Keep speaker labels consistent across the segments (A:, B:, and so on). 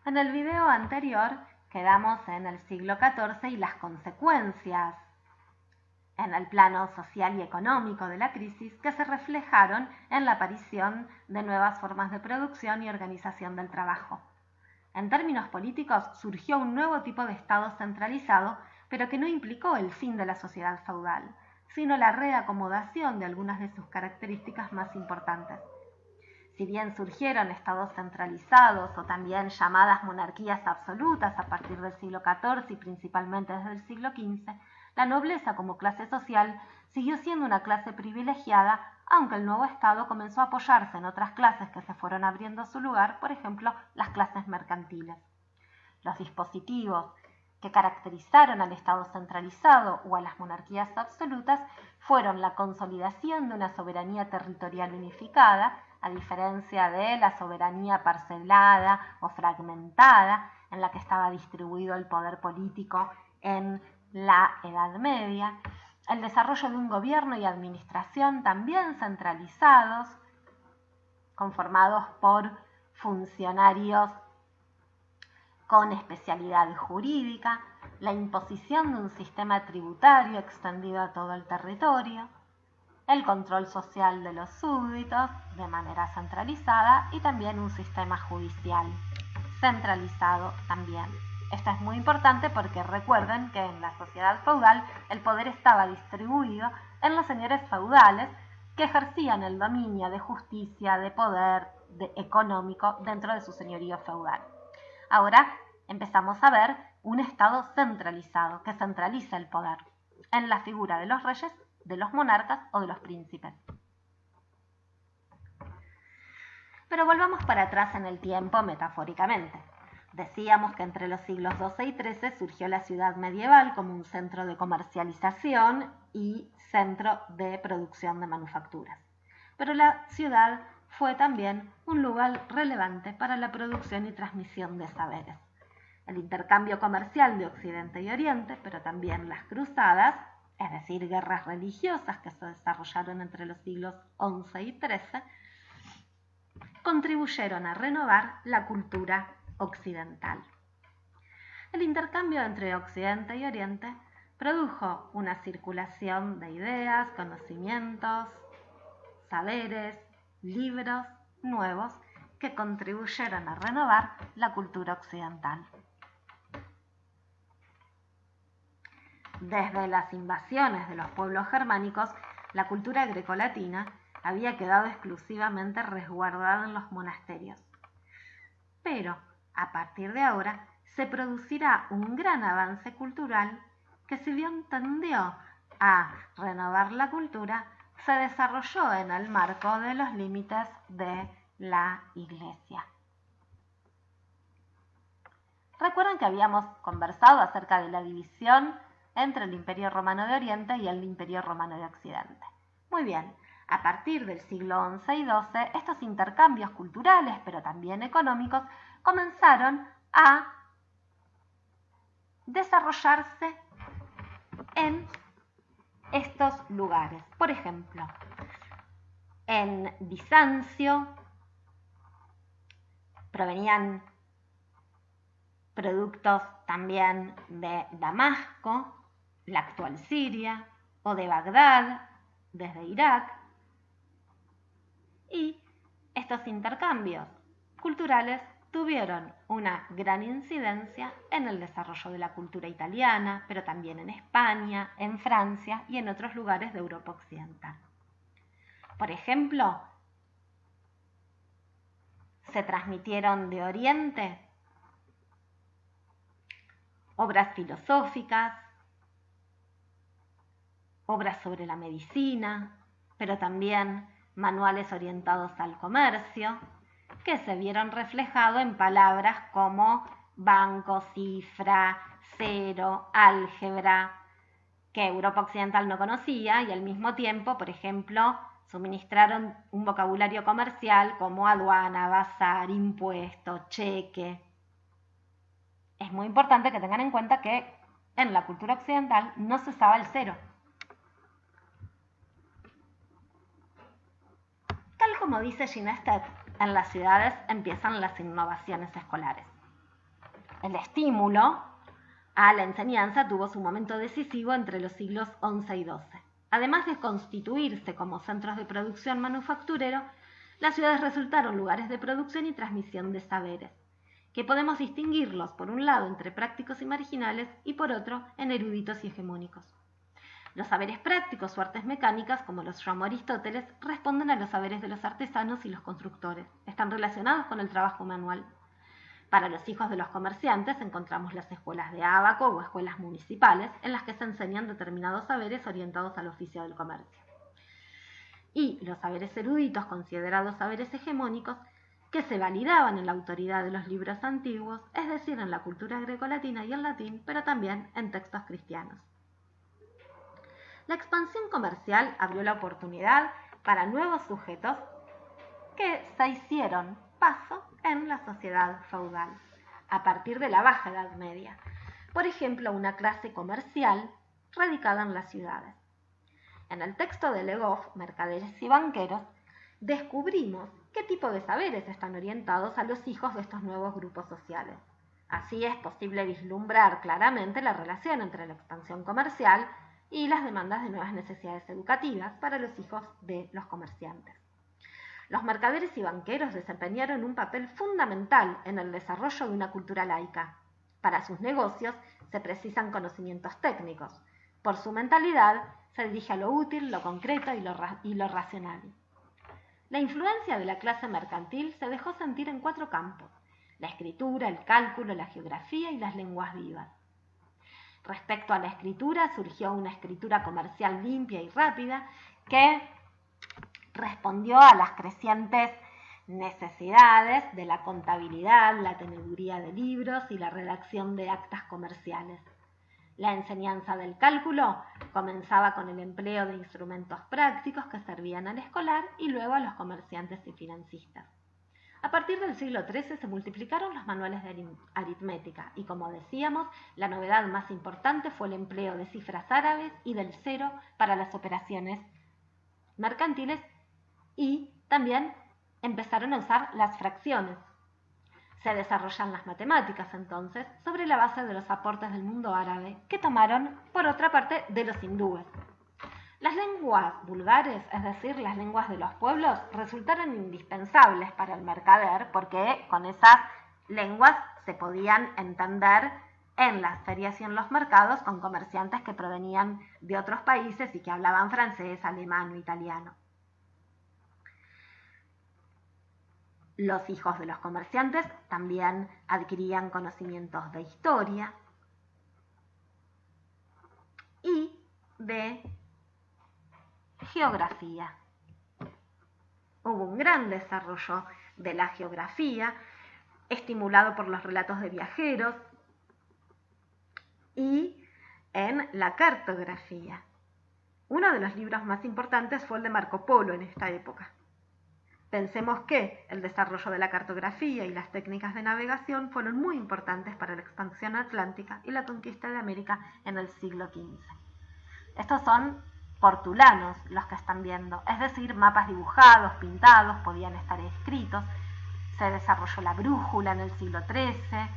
A: En el video anterior quedamos en el siglo XIV y las consecuencias en el plano social y económico de la crisis que se reflejaron en la aparición de nuevas formas de producción y organización del trabajo. En términos políticos surgió un nuevo tipo de Estado centralizado, pero que no implicó el fin de la sociedad feudal, sino la reacomodación de algunas de sus características más importantes. Si bien surgieron estados centralizados o también llamadas monarquías absolutas a partir del siglo XIV y principalmente desde el siglo XV, la nobleza como clase social siguió siendo una clase privilegiada, aunque el nuevo Estado comenzó a apoyarse en otras clases que se fueron abriendo a su lugar, por ejemplo, las clases mercantiles. Los dispositivos que caracterizaron al Estado centralizado o a las monarquías absolutas fueron la consolidación de una soberanía territorial unificada, a diferencia de la soberanía parcelada o fragmentada, en la que estaba distribuido el poder político en la Edad Media, el desarrollo de un gobierno y administración también centralizados, conformados por funcionarios con especialidad jurídica, la imposición de un sistema tributario extendido a todo el territorio, el control social de los súbditos de manera centralizada y también un sistema judicial centralizado también. Esto es muy importante porque recuerden que en la sociedad feudal el poder estaba distribuido en los señores feudales que ejercían el dominio de justicia, de poder económico dentro de su señorío feudal. Ahora empezamos a ver un Estado centralizado que centraliza el poder en la figura de los reyes, de los monarcas o de los príncipes. Pero volvamos para atrás en el tiempo metafóricamente. Decíamos que entre los siglos XII y XIII surgió la ciudad medieval como un centro de comercialización y centro de producción de manufacturas. Pero la ciudad fue también un lugar relevante para la producción y transmisión de saberes. El intercambio comercial de Occidente y Oriente, pero también las cruzadas, es decir, guerras religiosas que se desarrollaron entre los siglos XI y XIII, contribuyeron a renovar la cultura occidental. El intercambio entre Occidente y Oriente produjo una circulación de ideas, conocimientos, saberes, libros nuevos que contribuyeron a renovar la cultura occidental. Desde las invasiones de los pueblos germánicos, la cultura grecolatina había quedado exclusivamente resguardada en los monasterios. Pero, a partir de ahora, se producirá un gran avance cultural que, si bien tendió a renovar la cultura, se desarrolló en el marco de los límites de la Iglesia. Recuerden que habíamos conversado acerca de la división entre el Imperio Romano de Oriente y el Imperio Romano de Occidente. Muy bien, a partir del siglo XI y XII, estos intercambios culturales, pero también económicos, comenzaron a desarrollarse en estos lugares. Por ejemplo, en Bizancio provenían productos también de Damasco, la actual Siria, o de Bagdad, desde Irak. Y estos intercambios culturales tuvieron una gran incidencia en el desarrollo de la cultura italiana, pero también en España, en Francia y en otros lugares de Europa Occidental. Por ejemplo, se transmitieron de Oriente obras filosóficas, obras sobre la medicina, pero también manuales orientados al comercio, que se vieron reflejados en palabras como banco, cifra, cero, álgebra, que Europa Occidental no conocía y al mismo tiempo, por ejemplo, suministraron un vocabulario comercial como aduana, bazar, impuesto, cheque. Es muy importante que tengan en cuenta que en la cultura occidental no se usaba el cero. Tal como dice Ginestedt, en las ciudades empiezan las innovaciones escolares. El estímulo a la enseñanza tuvo su momento decisivo entre los siglos XI y XII. Además de constituirse como centros de producción manufacturero, las ciudades resultaron lugares de producción y transmisión de saberes, que podemos distinguirlos por un lado entre prácticos y marginales y por otro en eruditos y hegemónicos. Los saberes prácticos o artes mecánicas, como los llamó Aristóteles, responden a los saberes de los artesanos y los constructores. Están relacionados con el trabajo manual. Para los hijos de los comerciantes encontramos las escuelas de ábaco o escuelas municipales en las que se enseñan determinados saberes orientados al oficio del comercio. Y los saberes eruditos, considerados saberes hegemónicos, que se validaban en la autoridad de los libros antiguos, es decir, en la cultura grecolatina y el latín, pero también en textos cristianos. La expansión comercial abrió la oportunidad para nuevos sujetos que se hicieron paso en la sociedad feudal, a partir de la Baja Edad Media. Por ejemplo, una clase comercial radicada en las ciudades. En el texto de Le Goff, Mercaderes y Banqueros, descubrimos qué tipo de saberes están orientados a los hijos de estos nuevos grupos sociales. Así es posible vislumbrar claramente la relación entre la expansión comercial y las demandas de nuevas necesidades educativas para los hijos de los comerciantes. Los mercaderes y banqueros desempeñaron un papel fundamental en el desarrollo de una cultura laica. Para sus negocios se precisan conocimientos técnicos. Por su mentalidad se dirige a lo útil, lo concreto y lo racional. La influencia de la clase mercantil se dejó sentir en 4 campos: la escritura, el cálculo, la geografía y las lenguas vivas. Respecto a la escritura, surgió una escritura comercial limpia y rápida que respondió a las crecientes necesidades de la contabilidad, la teneduría de libros y la redacción de actas comerciales. La enseñanza del cálculo comenzaba con el empleo de instrumentos prácticos que servían al escolar y luego a los comerciantes y financistas. A partir del siglo XIII se multiplicaron los manuales de aritmética y, como decíamos, la novedad más importante fue el empleo de cifras árabes y del cero para las operaciones mercantiles, y también empezaron a usar las fracciones. Se desarrollan las matemáticas entonces sobre la base de los aportes del mundo árabe que tomaron, por otra parte, de los hindúes. Las lenguas vulgares, es decir, las lenguas de los pueblos, resultaron indispensables para el mercader porque con esas lenguas se podían entender en las ferias y en los mercados con comerciantes que provenían de otros países y que hablaban francés, alemán o italiano. Los hijos de los comerciantes también adquirían conocimientos de historia y de geografía. Hubo un gran desarrollo de la geografía, estimulado por los relatos de viajeros, y en la cartografía. Uno de los libros más importantes fue el de Marco Polo en esta época. Pensemos que el desarrollo de la cartografía y las técnicas de navegación fueron muy importantes para la expansión atlántica y la conquista de América en el siglo XV. Estos son portulanos los que están viendo, es decir, mapas dibujados, pintados, podían estar escritos. Se desarrolló la brújula en el siglo XIII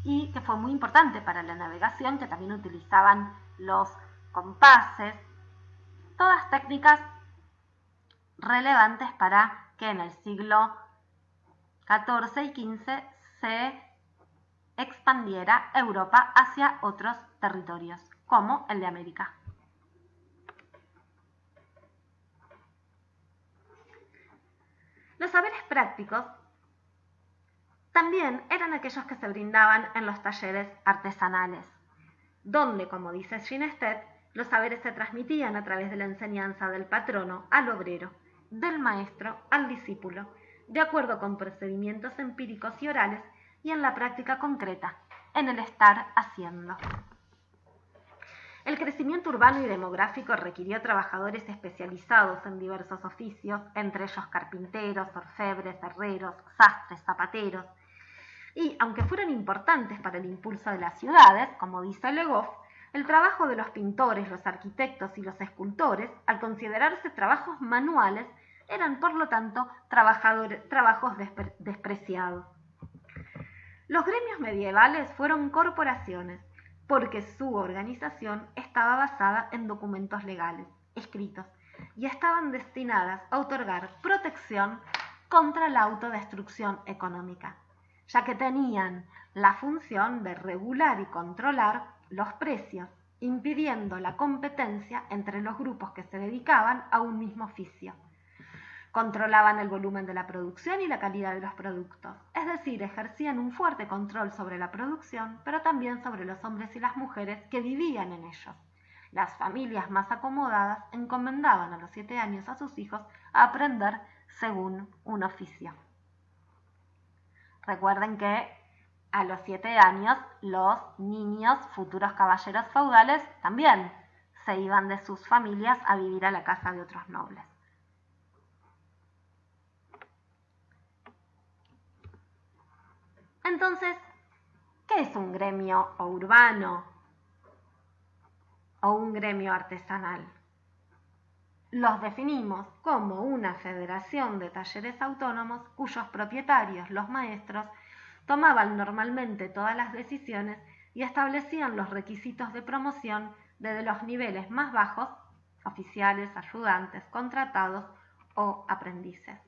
A: y que fue muy importante para la navegación, que también utilizaban los compases, todas técnicas relevantes para que en el siglo XIV y XV se expandiera Europa hacia otros territorios, como el de América. Los saberes prácticos también eran aquellos que se brindaban en los talleres artesanales, donde, como dice Ginestedt, los saberes se transmitían a través de la enseñanza del patrono al obrero, del maestro al discípulo, de acuerdo con procedimientos empíricos y orales y en la práctica concreta, en el estar haciendo. El crecimiento urbano y demográfico requirió trabajadores especializados en diversos oficios, entre ellos carpinteros, orfebres, herreros, sastres, zapateros. Y, aunque fueron importantes para el impulso de las ciudades, como dice Le Goff, el trabajo de los pintores, los arquitectos y los escultores, al considerarse trabajos manuales, eran por lo tanto trabajos despreciados. Los gremios medievales fueron corporaciones porque su organización estaba basada en documentos legales, escritos, y estaban destinadas a otorgar protección contra la autodestrucción económica, ya que tenían la función de regular y controlar los precios, impidiendo la competencia entre los grupos que se dedicaban a un mismo oficio. Controlaban el volumen de la producción y la calidad de los productos, es decir, ejercían un fuerte control sobre la producción, pero también sobre los hombres y las mujeres que vivían en ellos. Las familias más acomodadas encomendaban a los 7 años a sus hijos a aprender según un oficio. Recuerden que a los 7 años los niños, futuros caballeros feudales, también se iban de sus familias a vivir a la casa de otros nobles. Entonces, ¿qué es un gremio urbano o un gremio artesanal? Los definimos como una federación de talleres autónomos cuyos propietarios, los maestros, tomaban normalmente todas las decisiones y establecían los requisitos de promoción desde los niveles más bajos, oficiales, ayudantes, contratados o aprendices.